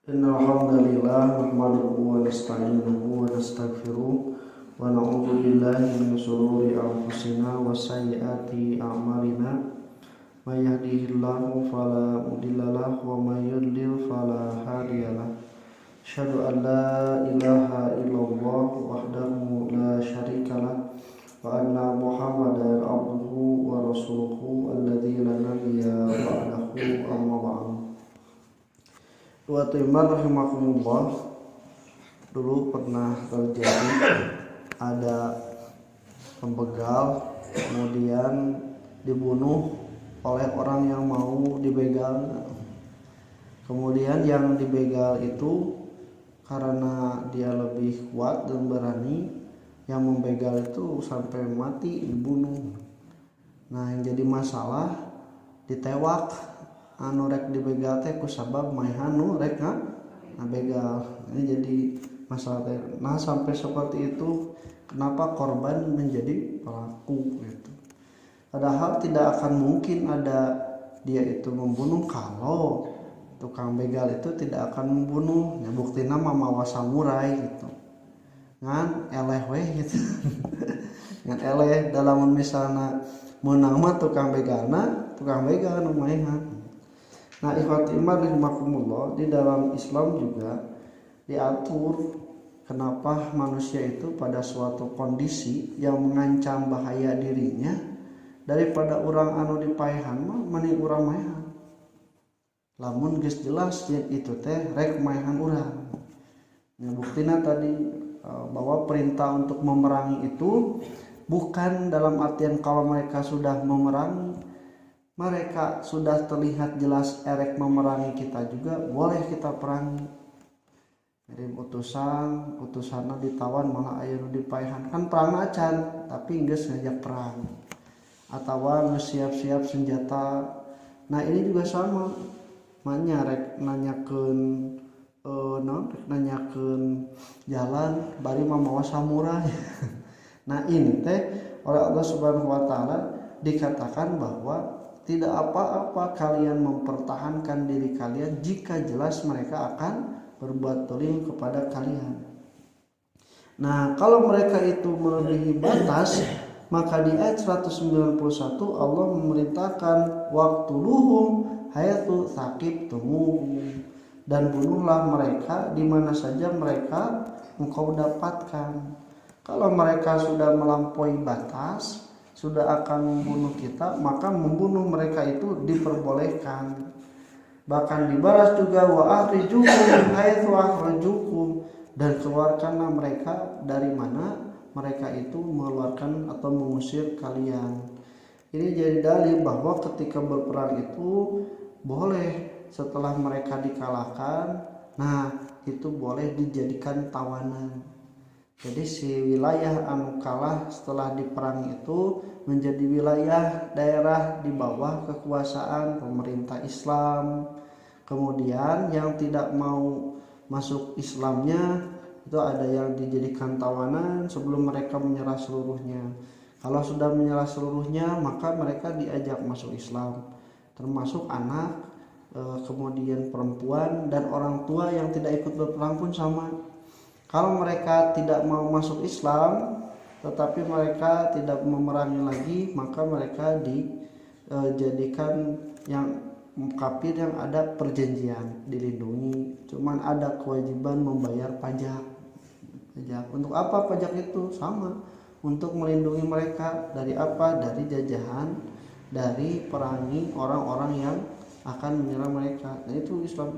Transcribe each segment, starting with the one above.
Innal hamdalillah nahmaduhu wa nasta'inuhu wa nastaghfiruh wa na'udzu billahi min shururi anfusina wa sayyiati a'malina. May yahdihillahu fala mudhillalah wa may yudlil fala hadiyalah. Asyhadu an la ilaha illallah wahdahu la syarikalah wa anna Muhammadan abduhu wa rasuluhu alladzi la nabiyya ba'dahu amma ba'du. Wa iman rahimakumullah, dulu pernah terjadi ada pembegal kemudian dibunuh oleh orang yang mau dibegal. Kemudian yang dibegal itu karena dia lebih kuat dan berani, yang membegal itu sampai mati dibunuh. Nah, yang jadi masalah ditewak anu rek dibegal teh kusabab maihanu rek begal. Ini jadi masalah teh. Nah, sampai seperti itu kenapa korban menjadi pelaku gitu. Padahal tidak akan mungkin ada dia itu membunuh kalau tukang begal itu tidak akan membunuh. Ya buktina mamawa samurai gitu. Ngan eleh weh gitu. Ngan eleh dalam misalnya meunang mah tukang begal nu maihan. Nah, ikhwati iman rahimakumullah, di dalam Islam juga diatur kenapa manusia itu pada suatu kondisi yang mengancam bahaya dirinya daripada orang anu dipaehan mah mending urang maehan. Lamun geus jelas itu teh rek maehan urang. Ya buktina tadi bahwa perintah untuk memerangi itu bukan dalam artian kalau mereka sudah memerangi, mereka sudah terlihat jelas erek memerangi kita juga boleh kita perangi. Jadi utusanna ditawan malah aya nu dipaehan, kan perang acan tapi geus ngajak perang atawa geus siap-siap senjata. Nah, ini juga sama, manya rek nanyakeun jalan bari mamawa samurai. Nah, ini teh oleh Allah Subhanahu wa taala dikatakan bahwa tidak apa-apa kalian mempertahankan diri kalian jika jelas mereka akan berbuat zalim kepada kalian. Nah, kalau mereka itu melebihi batas, maka di ayat 191 Allah memerintahkan waqtuluhum haitsu saqibtumuhum, dan bunuhlah mereka di mana saja mereka engkau dapatkan. Kalau mereka sudah melampaui batas, sudah akan membunuh kita, maka membunuh mereka itu diperbolehkan. Bahkan dibalas juga wa akhrijuhum haitsu akhrajukum, dan keluarkanlah mereka dari mana mereka itu mengeluarkan atau mengusir kalian. Ini jadi dalil bahwa ketika berperang itu boleh setelah mereka dikalahkan, nah itu boleh dijadikan tawanan. Jadi si wilayah anu kalah setelah diperangi itu menjadi wilayah daerah di bawah kekuasaan pemerintah Islam. Kemudian yang tidak mau masuk Islamnya itu ada yang dijadikan tawanan sebelum mereka menyerah seluruhnya. Kalau sudah menyerah seluruhnya maka mereka diajak masuk Islam, termasuk anak, kemudian perempuan dan orang tua yang tidak ikut berperang pun sama. Kalau mereka tidak mau masuk Islam tetapi mereka tidak memerangi lagi, maka mereka dijadikan yang kafir yang ada perjanjian dilindungi, cuman ada kewajiban membayar pajak. Untuk apa pajak itu? Sama, untuk melindungi mereka dari apa? Dari jajahan, dari perangi orang-orang yang akan menyerang mereka. Nah, itu Islam.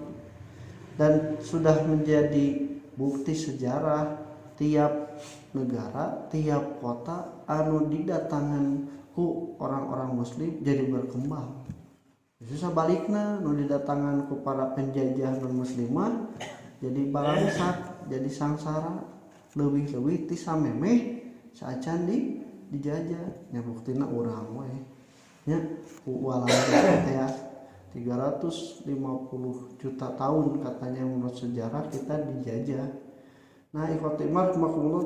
Dan sudah menjadi bukti sejarah tiap negara, tiap kota anu didatangan ku orang-orang muslim jadi berkembang. Susah balikna nu didatangan ku para penjajah non muslimah jadi balangsat, jadi sangsara, leuwih-leuwih ti samemeh saacan dijajah. Nya buktina urang we nya ku walanda teh 350 juta tahun katanya menurut sejarah kita dijajah. Nah, ikhwati iman,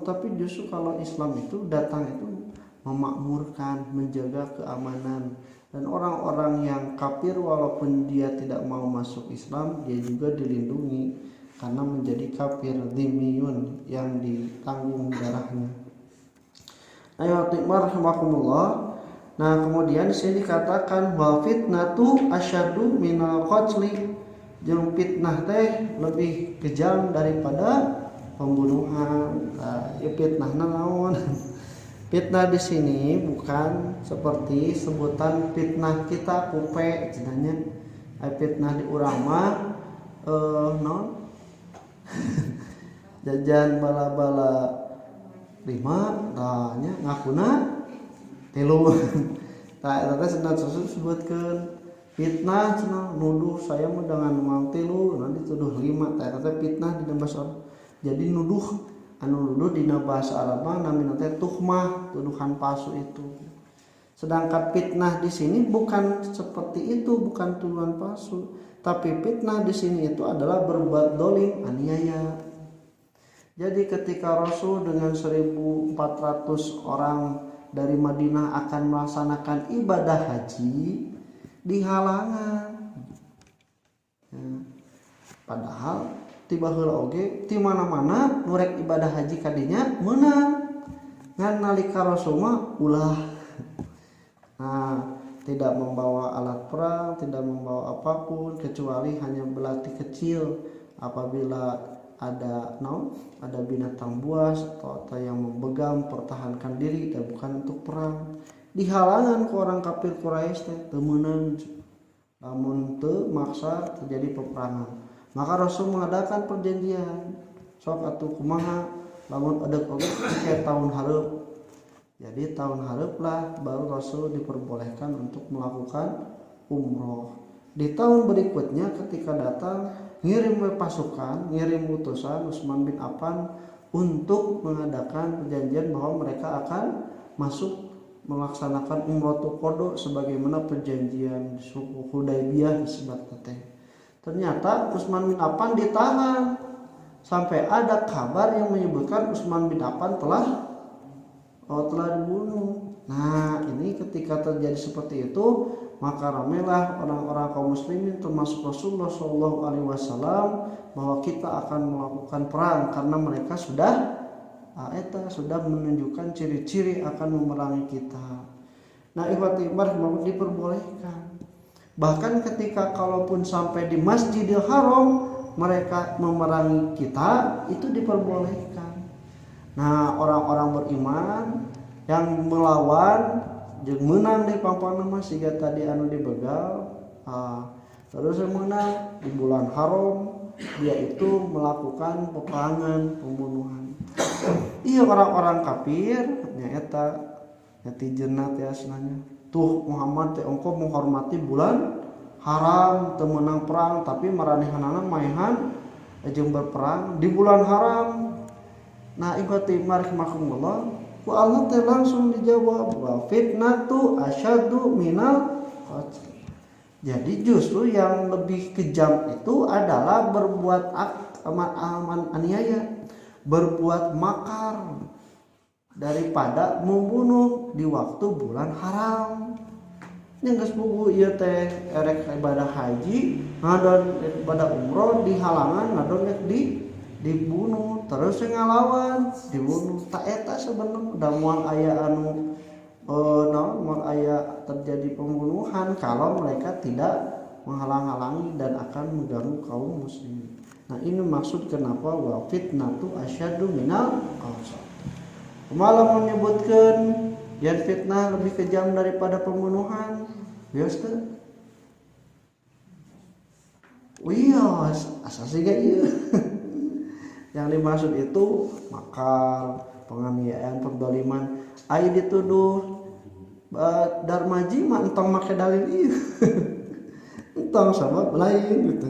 tapi justru kalau Islam itu datang itu memakmurkan, menjaga keamanan, Dan orang-orang yang kafir walaupun dia tidak mau masuk Islam, dia juga dilindungi karena menjadi kafir dhimiyun yang ditanggung darahnya. Ayo rahimakumullah. Nah, kemudian sini dikatakan wa fitnatu asyaddu minal qatli. Jeung fitnah teh lebih kejam daripada pembunuhan. Nah, ya fitnahna naon? Fitnah di sini bukan seperti sebutan fitnah kita kupe cenanya. Fitnah di urang mah non jajan bala-bala 5 tanya ngakuna 3. Tah eta teh cenah disebutkeun fitnah cenah nuduh saya mah dengan mau 3 nanti tuduh 5. Tah eta teh fitnah di bahasa Arab. Jadi nuduh anu nuduh dina bahasa Arab mah namina teh tuhmah, tuduhan palsu itu. Sedangkan fitnah di sini bukan seperti itu, bukan tuduhan palsu, tapi fitnah di sini itu adalah berbuat dolim, aniaya. Jadi ketika Rasul dengan 1.400 orang dari Madinah akan melaksanakan ibadah haji dihalangan. Ya. Padahal tiba heula oge ti mana-mana nurek ibadah haji kadinya meunang ngan nalika Rasul mah ulah. Nah, tidak membawa alat perang, tidak membawa apapun kecuali hanya belati kecil apabila ada binatang buas atau yang membegal pertahankan diri dan bukan untuk perang. Dihalangan ke orang kafir Quraisy teh teu meunang lamun teu maksa terjadi peperangan. Maka Rasul mengadakan perjanjian sok atuh kumaha lamun edek oge ke tahun hareup. Jadi tahun hareup lah baru Rasul diperbolehkan untuk melakukan umroh. Di tahun berikutnya ketika datang ngirim pasukan, ngirim utusan Utsman bin Affan untuk mengadakan perjanjian bahwa mereka akan masuk melaksanakan umroh qada sebagaimana perjanjian suku Hudaybiyah disebut teh. Ternyata Utsman bin Affan ditahan sampai ada kabar yang menyebutkan Utsman bin Affan telah dibunuh. Nah, ini ketika terjadi seperti itu, maka ramailah orang-orang kaum muslimin termasuk Rasulullah SAW bahwa kita akan melakukan perang karena mereka sudah menunjukkan ciri-ciri akan memerangi kita. Nah, ikhwati iman diperbolehkan. Bahkan ketika kalaupun sampai di Masjidil Haram mereka memerangi kita, itu diperbolehkan. Nah, orang-orang beriman yang melawan jeung menang di pampana mah siga tadi anu dibegal, terus menang di bulan haram, dia itu melakukan peperangan, pembunuhan. Iya orang-orang kafir nyaeta netizenna teh asnanya tuh Muhammad teh engko menghormati bulan haram teu meunang perang tapi maranehanana maehan jeung berperang di bulan haram. Nah, ibati rahimakumullah, ku Allah teh langsung dijawab wa fitnatu asyaddu minal qatl. Jadi justru yang lebih kejam itu adalah berbuat aman aniaya, berbuat makar daripada membunuh di waktu bulan haram. Yang geus puguh ieu teh erek ibadah haji, ngadon ibadah umroh dihalangan, ngadon dibunuh, terus ngalawan dibunuh. Tak eta sebenarnya da moal aya anu moal aya terjadi pembunuhan kalau mereka tidak menghalang-halangi dan akan mengganggu kaum muslimin. Nah, ini maksud kenapa wa fitnatu asyaddu minal qatl. Malam menyebutkan yang fitnah lebih kejam daripada pembunuhan. Biasa tuh. Iya, asal sih gak iya. Yang dimaksud itu makar, penganiayaan, perdoliman. Ai dituduh darmaji mah entong make dalil ieu. Entong sama lain gitu.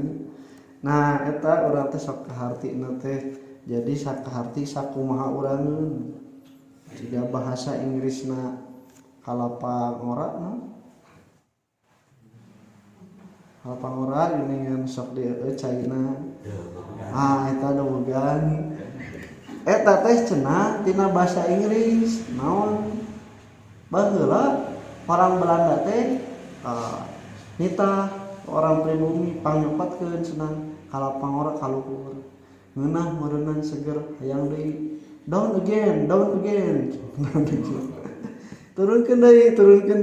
Nah, eta urang teh sok kahartina teh. Jadi sakaharti sakumaha urangeun. Jika bahasa Inggrisna kalapang ora kalapang ora geuningan sok di China. Eta dogan. Eta teh cenah tina bahasa Inggris naon? Baheula orang Belanda teh nita orang pribumi pangnyobatkeun senang kalau pangora kaluhur ngeunah meureunnan seger hayang deui down again turunkeun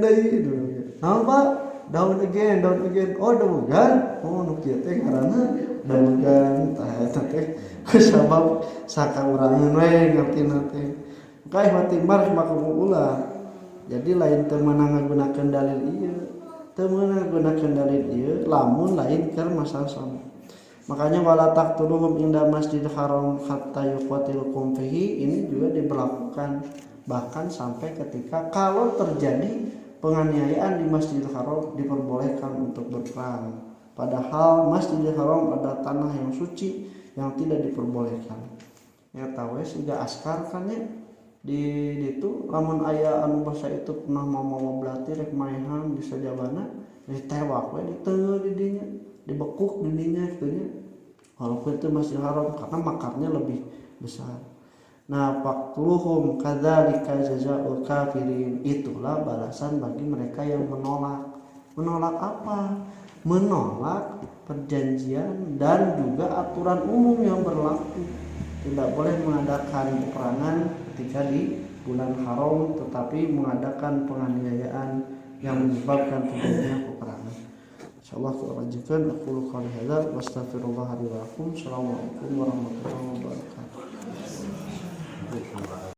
deui naon Pak down again oh dawegan oh nu kieu teh ngaranna dawegan tah eta teh kusabab sakaurangan we ngartina teh kae mati marah makumu ulah jadi lain teu meunang ngagunakeun dalil ieu teu meunang ngagunakeun dalil ieu lamun lain keur masalah sama makanya wala taqtuluhum inda masjidil haram hatta yuqatilukum fihi ini juga diberlakukan bahkan sampai ketika kalau terjadi penganiayaan di Masjidil Haram diperbolehkan untuk berperang padahal Masjidil Haram ada tanah yang suci yang tidak diperbolehkan ya tahu siga askar kan ya di itu lamun aya anu basa itu pernah mau belati rek maehan di sajabana ditewak we di teu di dinya dibekuk di dinya kitu nya walaupun itu Masjidil Haram karena makarnya lebih besar. Nah, faqtuluhum kadzalika jazaa'ul kafirin itulah balasan bagi mereka yang menolak. Menolak apa? Menolak perjanjian dan juga aturan umum yang berlaku. Tidak boleh mengadakan peperangan ketika di bulan haram tetapi mengadakan penganiayaan yang menyebabkan terjadinya peperangan. Insyaallah kita lanjutkan aqulu qouli hadza wa astaghfirullah li wa lakum. Assalamualaikum warahmatullahi wabarakatuh.